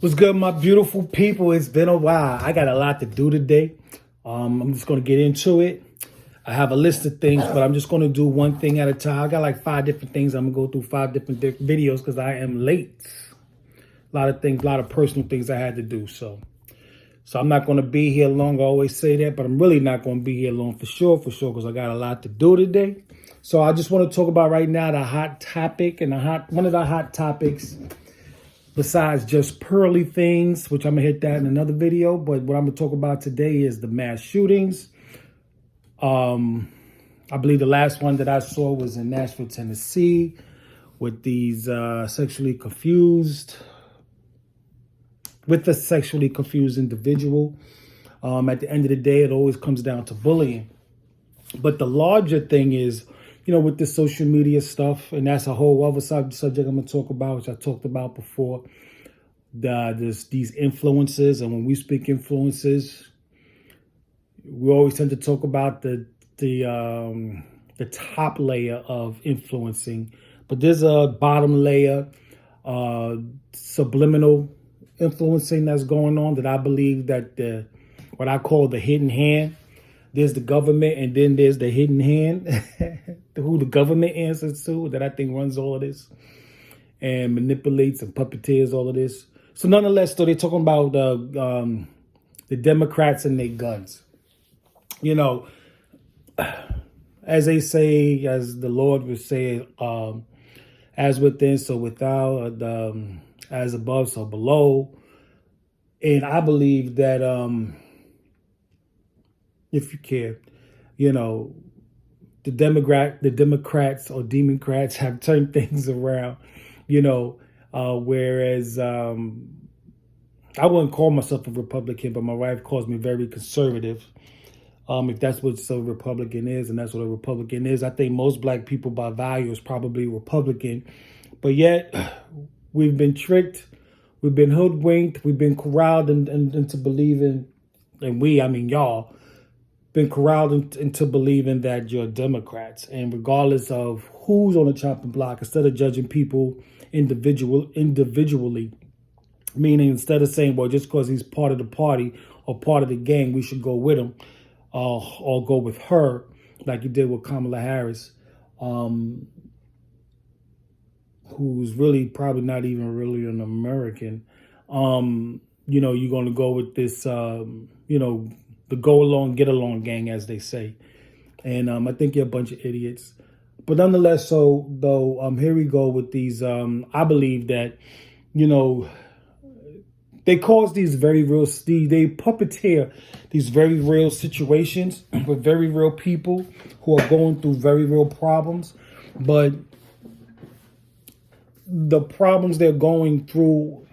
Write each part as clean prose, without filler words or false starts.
What's good, my beautiful people? It's been a while. I got a lot to do today. I'm just going to get into it. I have a list of things, but I'm just going to do one thing at a time. I got like 5 different things. I'm going to go through 5 different videos because I am late. A lot of things, a lot of personal things I had to do. So I'm not going to be here long. I always say that, but I'm really not going to be here long for sure, because I got a lot to do today. So I just want to talk about right now the hot topic, and one of the hot topics, besides just pearly things, which I'm going to hit that in another video. But what I'm going to talk about today is the mass shootings. I believe the last one that I saw was in Nashville, Tennessee, with these sexually confused individual. At the end of the day, it always comes down to bullying. But the larger thing is, with the social media stuff, and that's a whole other subject I'm going to talk about, which I talked about before. There's these influences, and when we speak influences, we always tend to talk about the top layer of influencing, but there's a bottom layer, subliminal influencing that's going on, that I believe that what I call the hidden hand. There's the government, and then there's the hidden hand, who the government answers to, that I think runs all of this and manipulates and puppeteers all of this. So nonetheless, though, they're talking about the Democrats and their guns. As they say, as the Lord would say, as within, so without, as above, so below. And I believe that if you care, the Democrats or Democrats have turned things around, whereas I wouldn't call myself a Republican, but my wife calls me very conservative. If that's what a Republican is, and that's what a Republican is, I think most black people by value is probably Republican. But yet we've been tricked, we've been hoodwinked, we've been corralled into believing, and I mean y'all, been corralled into believing that you're Democrats. And regardless of who's on the chopping block, instead of judging people individually, meaning instead of saying, well, just because he's part of the party or part of the gang, we should go with him, or go with her, like you did with Kamala Harris, who's really probably not even really an American. You're going to go with this, the go along, get along gang, as they say. And I think you're a bunch of idiots. But nonetheless, here we go with these. I believe that, they cause these very real, they puppeteer these very real situations with very real people who are going through very real problems. But the problems they're going through,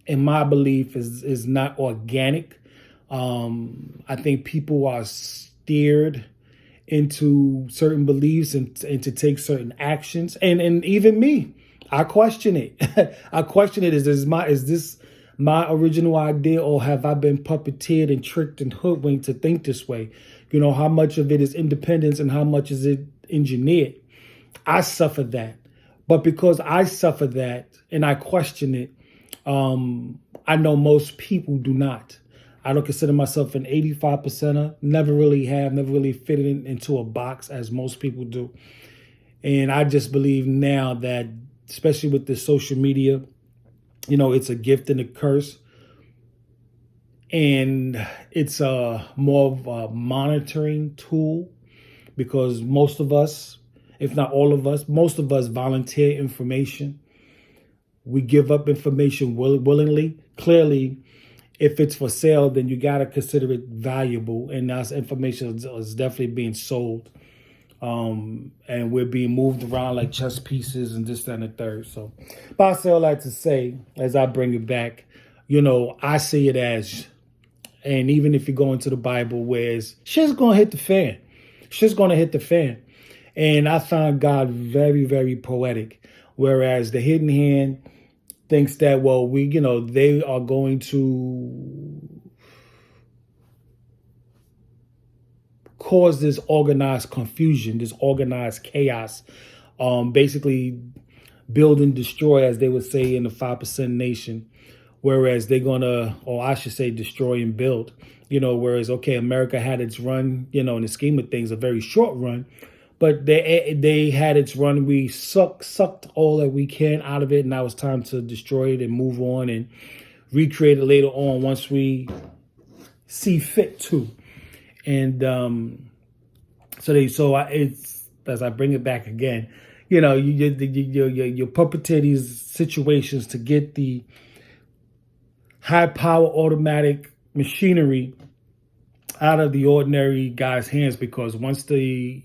in my belief, is not organic. I think people are steered into certain beliefs and to take certain actions. And even me, I question it. I question it. Is this my original idea, or have I been puppeteered and tricked and hoodwinked to think this way? How much of it is independence and how much is it engineered? I suffer that. But because I suffer that and I question it, I know most people do not. I don't consider myself an 85%er. Never really fitted into a box as most people do. And I just believe now that, especially with the social media, it's a gift and a curse. And it's more of a monitoring tool, because most of us, if not all of us, most of us volunteer information. We give up information willingly. Clearly, if it's for sale, then you got to consider it valuable. And that information is definitely being sold. And we're being moved around like chess pieces and this, that, and the third. So, but I say all that to say, as I bring it back, I see it as, and even if you go into the Bible, where it's, shit's going to hit the fan. Shit's going to hit the fan. And I find God very, very poetic. Whereas the hidden hand thinks that, well, they are going to cause this organized confusion, this organized chaos, basically build and destroy, as they would say in the 5% nation, whereas they're gonna, or I should say, destroy and build. Whereas, okay, America had its run, in the scheme of things, a very short run, but they had its run. We sucked all that we can out of it, and now it's time to destroy it and move on and recreate it later on once we see fit to. And it's, as I bring it back again, you puppeteer these situations to get the high power automatic machinery out of the ordinary guy's hands, because once it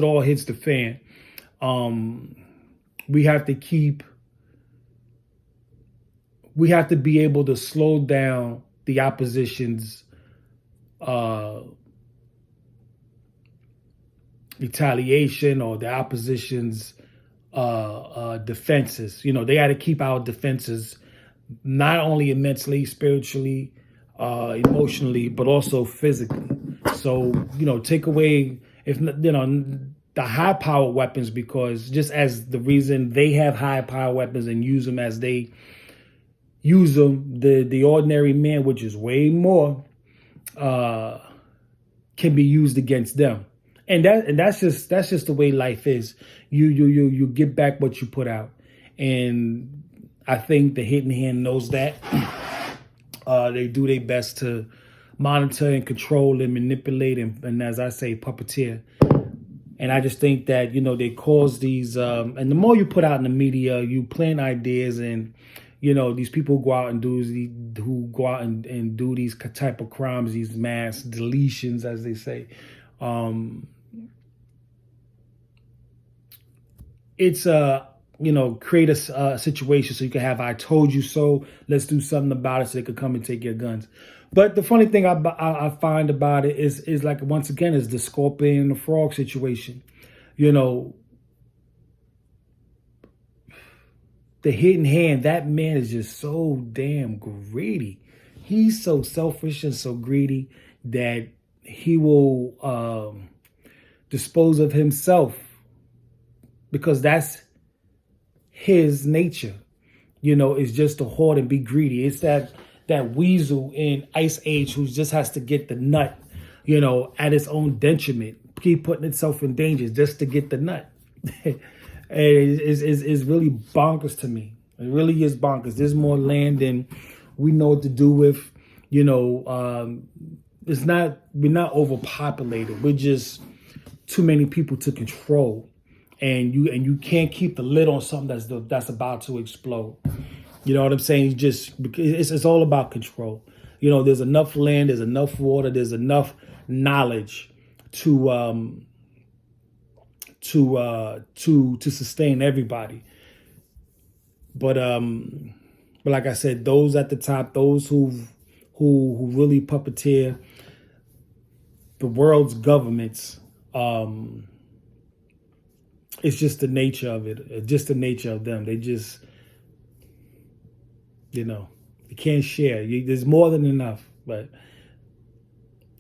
all hits the fan, we have to be able to slow down the opposition's retaliation or the opposition's defenses. They got to keep our defenses not only mentally, spiritually, emotionally, but also physically. So, take away, the high power weapons, because just as the reason they have high power weapons and use them as they use them, the ordinary man, which is way more, can be used against them. And that's just the way life is. You get back what you put out. And I think the hidden hand knows that. They do their best to monitor and control and manipulate and as I say, puppeteer. And I just think that, they cause these, and the more you put out in the media, you plant ideas, and, these people go out and do these type of crimes, these mass deletions, as they say. It's create a situation so you can have "I told you so." Let's do something about it so they could come and take your guns. But the funny thing I find about it is like, once again, is the scorpion and the frog situation. The hidden hand, that man is just so damn greedy. He's so selfish and so greedy that he will dispose of himself, because that's his nature, is just to hoard and be greedy. It's that weasel in Ice Age who just has to get the nut, at its own detriment, keep putting itself in danger just to get the nut. It's really bonkers to me. It really is bonkers. There's more land than we know what to do with. We're not overpopulated. We're just too many people to control. And you can't keep the lid on something that's about to explode. You know what I'm saying? It's all about control. There's enough land, there's enough water, there's enough knowledge to sustain everybody. But like I said, those at the top, those who really puppeteer the world's governments, it's just the nature of it. It's just the nature of them. They just, you can't share. There's more than enough. But,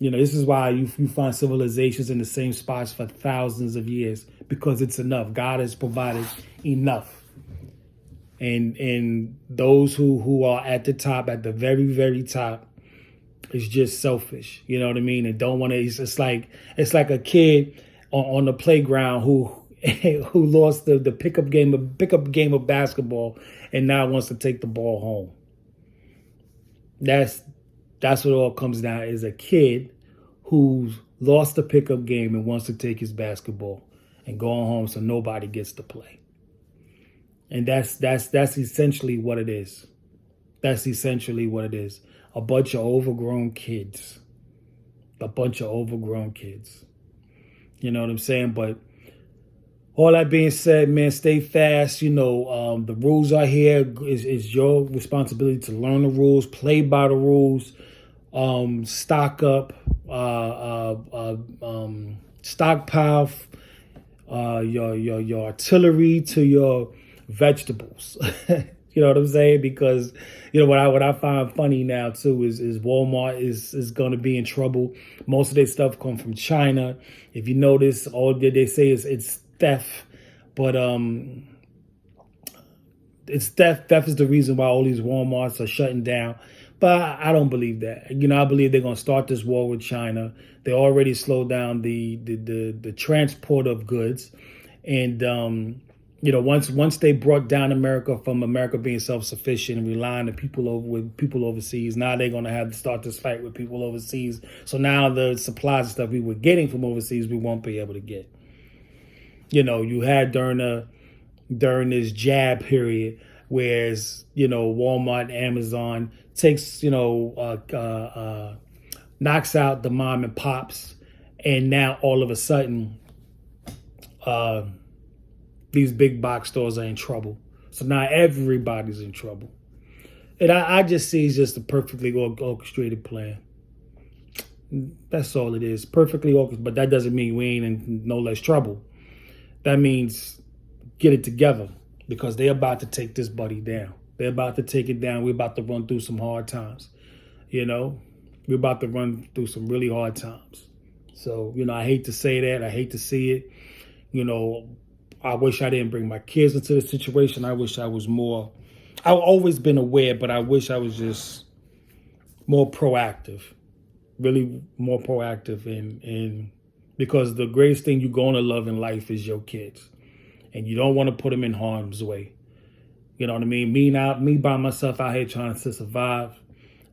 this is why you find civilizations in the same spots for thousands of years, because it's enough. God has provided enough. And those who are at the top, at the very, very top, is just selfish. You know what I mean? And don't want to. It's like a kid on the playground who lost the pickup game of basketball and now wants to take the ball home. That's what it all comes down, is a kid who's lost the pickup game and wants to take his basketball and go home so nobody gets to play. And that's essentially what it is. That's essentially what it is. A bunch of overgrown kids. You know what I'm saying? But all that being said, man, stay fast. The rules are here. It's your responsibility to learn the rules, play by the rules, stock up, stockpile your artillery to your vegetables. You know what I'm saying? Because what I find funny now too is Walmart is going to be in trouble. Most of their stuff come from China. If you notice, all they say is it's theft, but it's theft. Theft is the reason why all these Walmarts are shutting down. But I don't believe that. I believe they're going to start this war with China. They already slowed down the transport of goods, and once they brought down America from America being self-sufficient and relying on people overseas, now they're going to have to start this fight with people overseas. So now the supplies and stuff we were getting from overseas, we won't be able to get. You had during this jab period, whereas Walmart, Amazon takes knocks out the mom and pops, and now all of a sudden these big box stores are in trouble. So now everybody's in trouble. And I just see it's just a perfectly orchestrated plan. That's all it is. Perfectly orchestrated. But that doesn't mean we ain't in no less trouble. That means get it together, because they're about to take this buddy down. They're about to take it down. We're about to run through some hard times. We're about to run through some really hard times. So, I hate to say that. I hate to see it. I wish I didn't bring my kids into the situation. I wish I was more, I've always been aware, but I wish I was just more proactive, really more proactive. And because the greatest thing you're going to love in life is your kids, and you don't want to put them in harm's way. You know what I mean? Me by myself out here trying to survive,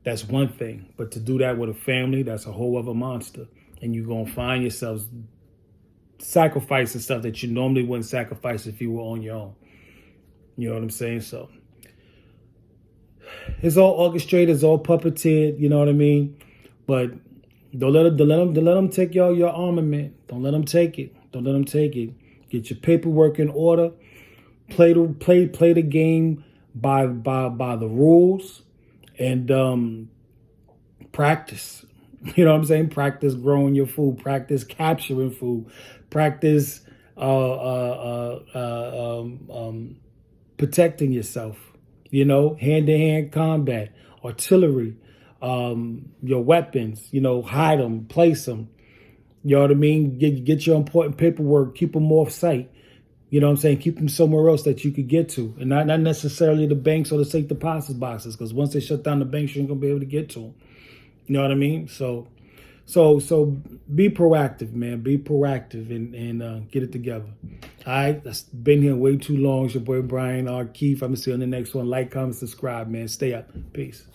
that's one thing. But to do that with a family, that's a whole other monster. And you're going to find yourselves sacrificing stuff that you normally wouldn't sacrifice if you were on your own. You know what I'm saying? So it's all orchestrated, it's all puppeteered, you know what I mean? But don't let them take your armament. Don't let them take it. Don't let them take it. Get your paperwork in order. Play the game by the rules, and practice. You know what I'm saying? Practice growing your food. Practice capturing food. Practice protecting yourself. Hand-to-hand combat, artillery, your weapons. Hide them, place them. You know what I mean? Get your important paperwork. Keep them off site. You know what I'm saying? Keep them somewhere else that you could get to, and not necessarily the banks or the safe deposit boxes, because once they shut down the banks, you ain't gonna be able to get to them. You know what I mean? So be proactive, man. Be proactive and get it together. All right, that's been here way too long. It's your boy Brian R. Keefe. I'm gonna see you on the next one. Like, comment, subscribe, man. Stay up. Peace.